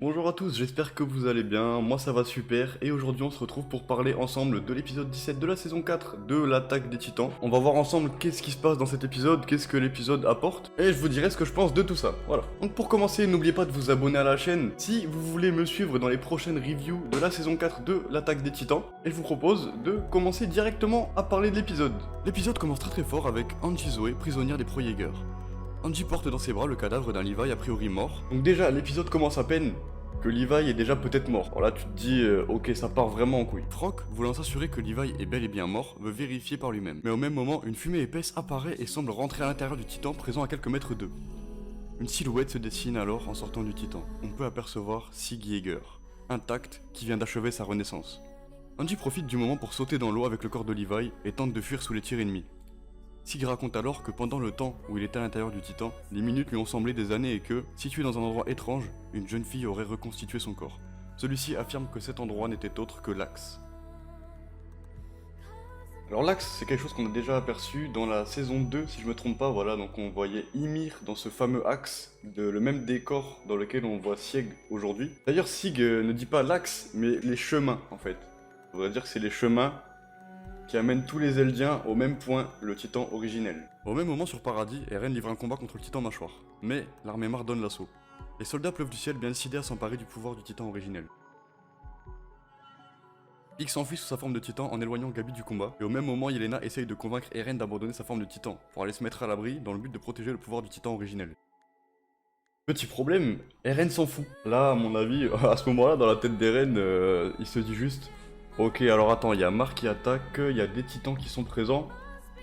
Bonjour à tous, j'espère que vous allez bien, moi ça va super, et aujourd'hui on se retrouve pour parler ensemble de l'épisode 17 de la saison 4 de l'attaque des titans. On va voir ensemble qu'est-ce qui se passe dans cet épisode, qu'est-ce que l'épisode apporte, et je vous dirai ce que je pense de tout ça, voilà. Donc pour commencer, n'oubliez pas de vous abonner à la chaîne si vous voulez me suivre dans les prochaines reviews de la saison 4 de l'attaque des titans, et je vous propose de commencer directement à parler de l'épisode. L'épisode commence très fort avec Angie Zoé, prisonnière des Pro-Jaeger. Angie porte dans ses bras le cadavre d'un Levi a priori mort. Donc déjà, l'épisode commence à peine que Levi est déjà peut-être mort. Alors là, tu te dis, ok, ça part vraiment en couille. Frank, voulant s'assurer que Levi est bel et bien mort, veut vérifier par lui-même. Mais au même moment, une fumée épaisse apparaît et semble rentrer à l'intérieur du titan présent à quelques mètres d'eux. Une silhouette se dessine alors en sortant du titan. On peut apercevoir Sig Jaeger, intact, qui vient d'achever sa renaissance. Angie profite du moment pour sauter dans l'eau avec le corps de Levi et tente de fuir sous les tirs ennemis. Sig raconte alors que pendant le temps où il était à l'intérieur du titan, les minutes lui ont semblé des années et que, situé dans un endroit étrange, une jeune fille aurait reconstitué son corps. Celui-ci affirme que cet endroit n'était autre que l'Axe. Alors l'Axe, c'est quelque chose qu'on a déjà aperçu dans la saison 2, si je me trompe pas, voilà, donc on voyait Ymir dans ce fameux Axe, le même décor dans lequel on voit Sieg aujourd'hui. D'ailleurs Sig ne dit pas l'Axe, mais les chemins en fait. On va dire que c'est les chemins qui amène tous les Eldiens au même point, le titan originel. Au même moment sur Paradis, Eren livre un combat contre le titan mâchoire. Mais l'armée Mar donne l'assaut. Les soldats pleuvent du ciel bien décidés à s'emparer du pouvoir du titan originel. Pieck s'enfuit sous sa forme de titan en éloignant Gabi du combat, et au même moment Yelena essaye de convaincre Eren d'abandonner sa forme de titan, pour aller se mettre à l'abri dans le but de protéger le pouvoir du titan originel. Petit problème, Eren s'en fout. Là, à mon avis, à ce moment-là, dans la tête d'Eren, il se dit juste: ok, alors attends, il y a Mar qui attaque, il y a des titans qui sont présents,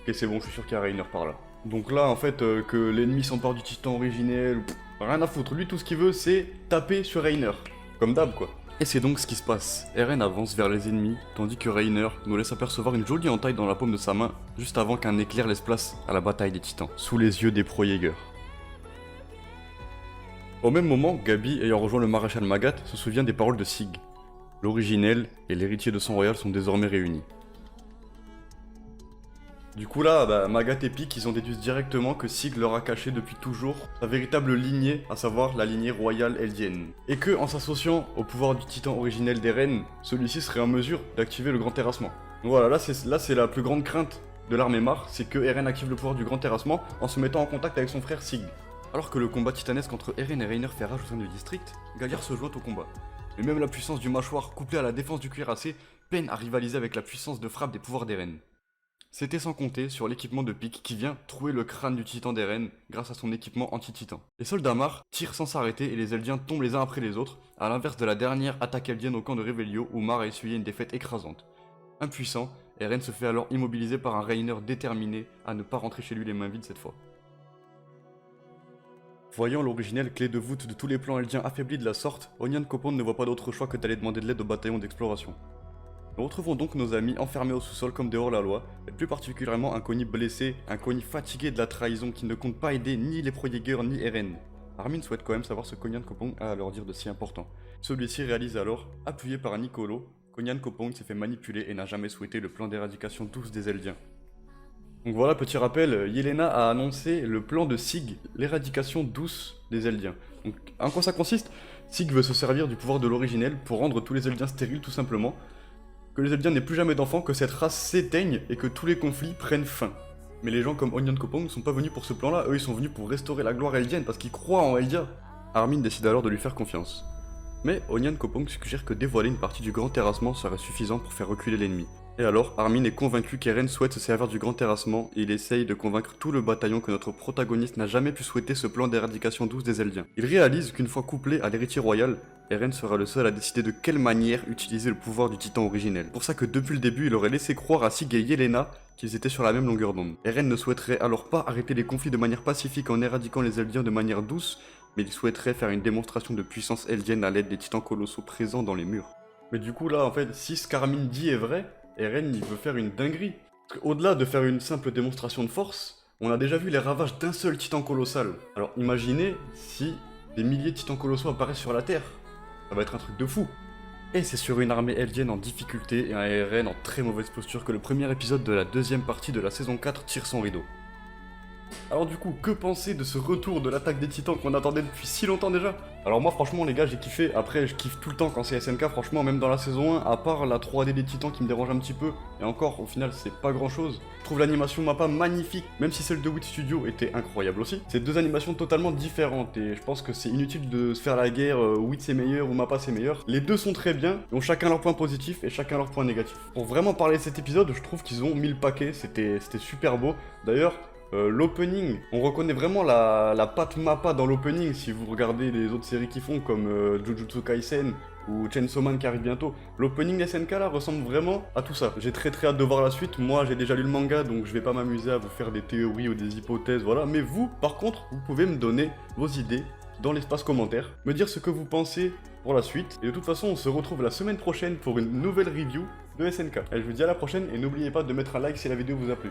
et c'est bon, je suis sûr qu'il y a Reiner par là. Donc là, en fait, que l'ennemi s'empare du titan originel, rien à foutre. Lui, tout ce qu'il veut, c'est taper sur Reiner. Comme d'hab, quoi. Et c'est donc ce qui se passe. Eren avance vers les ennemis, tandis que Reiner nous laisse apercevoir une jolie entaille dans la paume de sa main, juste avant qu'un éclair laisse place à la bataille des titans, sous les yeux des Pro-Jaeger. Au même moment, Gabi, ayant rejoint le maréchal Magat, se souvient des paroles de Sig. L'originel et l'héritier de sang royal sont désormais réunis. Du coup là, Magat et Pieck, ils ont déduit directement que Sig leur a caché depuis toujours sa véritable lignée, à savoir la lignée royale eldienne. Et que, en s'associant au pouvoir du titan originel d'Eren, celui-ci serait en mesure d'activer le grand terrassement. Donc voilà, là c'est la plus grande crainte de l'armée Mar, c'est que Eren active le pouvoir du grand terrassement en se mettant en contact avec son frère Sig. Alors que le combat titanesque entre Eren et Reiner fait rage au sein du district, Galliard se joint au combat. Mais même la puissance du mâchoire couplée à la défense du cuirassé peine à rivaliser avec la puissance de frappe des pouvoirs d'Eren. C'était sans compter sur l'équipement de Pieck qui vient trouer le crâne du titan d'Eren grâce à son équipement anti-titan. Les soldats Mar tirent sans s'arrêter et les Eldiens tombent les uns après les autres, à l'inverse de la dernière attaque eldienne au camp de Revelio où Mar a essuyé une défaite écrasante. Impuissant, Eren se fait alors immobiliser par un Reiner déterminé à ne pas rentrer chez lui les mains vides cette fois. Voyant l'originelle clé de voûte de tous les plans eldiens affaiblis de la sorte, Onion Copond ne voit pas d'autre choix que d'aller demander de l'aide au bataillon d'exploration. Nous retrouvons donc nos amis enfermés au sous-sol comme des hors-la-loi, et plus particulièrement un Connie blessé, un Connie fatigué de la trahison qui ne compte pas aider ni les Pro-Jaeger ni Eren. Armin souhaite quand même savoir ce qu'Onion Copond a à leur dire de si important. Celui-ci réalise alors, appuyé par Nicolo, qu'Onion Copond s'est fait manipuler et n'a jamais souhaité le plan d'éradication douce des Eldiens. Donc voilà, petit rappel, Yelena a annoncé le plan de Sig, l'éradication douce des Eldiens. Donc en quoi ça consiste? Sig veut se servir du pouvoir de l'originel pour rendre tous les Eldiens stériles tout simplement, que les Eldiens n'aient plus jamais d'enfants, que cette race s'éteigne et que tous les conflits prennent fin. Mais les gens comme Onion Copond ne sont pas venus pour ce plan-là, eux ils sont venus pour restaurer la gloire eldienne parce qu'ils croient en Eldia. Armin décide alors de lui faire confiance. Mais Onion Copond suggère que dévoiler une partie du grand terrassement serait suffisant pour faire reculer l'ennemi. Et alors, Armin est convaincu qu'Eren souhaite se servir du grand terrassement et il essaye de convaincre tout le bataillon que notre protagoniste n'a jamais pu souhaiter ce plan d'éradication douce des Eldiens. Il réalise qu'une fois couplé à l'héritier royal, Eren sera le seul à décider de quelle manière utiliser le pouvoir du titan originel. Pour ça que depuis le début, il aurait laissé croire à Sig et Yelena qu'ils étaient sur la même longueur d'onde. Eren ne souhaiterait alors pas arrêter les conflits de manière pacifique en éradiquant les Eldiens de manière douce, mais il souhaiterait faire une démonstration de puissance eldienne à l'aide des titans colossaux présents dans les murs. Mais du coup là, en fait, si ce qu'Armin dit est vrai, Eren il veut faire une dinguerie. Parce qu'au-delà de faire une simple démonstration de force, on a déjà vu les ravages d'un seul titan colossal. Alors imaginez si des milliers de titans colossaux apparaissent sur la Terre. Ça va être un truc de fou. Et c'est sur une armée eldienne en difficulté et un Eren en très mauvaise posture que le premier épisode de la deuxième partie de la saison 4 tire son rideau. Alors du coup, que penser de ce retour de l'attaque des titans qu'on attendait depuis si longtemps déjà? Alors moi franchement les gars j'ai kiffé, après je kiffe tout le temps quand c'est SNK franchement, même dans la saison 1, à part la 3D des titans qui me dérange un petit peu, et encore au final c'est pas grand chose. Je trouve l'animation Mappa magnifique, même si celle de Wit Studio était incroyable aussi. C'est deux animations totalement différentes et je pense que c'est inutile de se faire la guerre, Wit c'est meilleur ou Mappa c'est meilleur. Les deux sont très bien, ils ont chacun leur point positif et chacun leur point négatif. Pour vraiment parler de cet épisode, je trouve qu'ils ont mis le paquet, c'était super beau. D'ailleurs, l'opening, on reconnaît vraiment la patte Mappa dans l'opening si vous regardez les autres séries qu'ils font comme Jujutsu Kaisen ou Chainsaw Man qui arrive bientôt. L'opening SNK là ressemble vraiment à tout ça. J'ai très hâte de voir la suite. Moi j'ai déjà lu le manga donc je vais pas m'amuser à vous faire des théories ou des hypothèses, voilà. Mais vous, par contre, vous pouvez me donner vos idées dans l'espace commentaire, me dire ce que vous pensez pour la suite. Et de toute façon, on se retrouve la semaine prochaine pour une nouvelle review de SNK. Allez, je vous dis à la prochaine et n'oubliez pas de mettre un like si la vidéo vous a plu.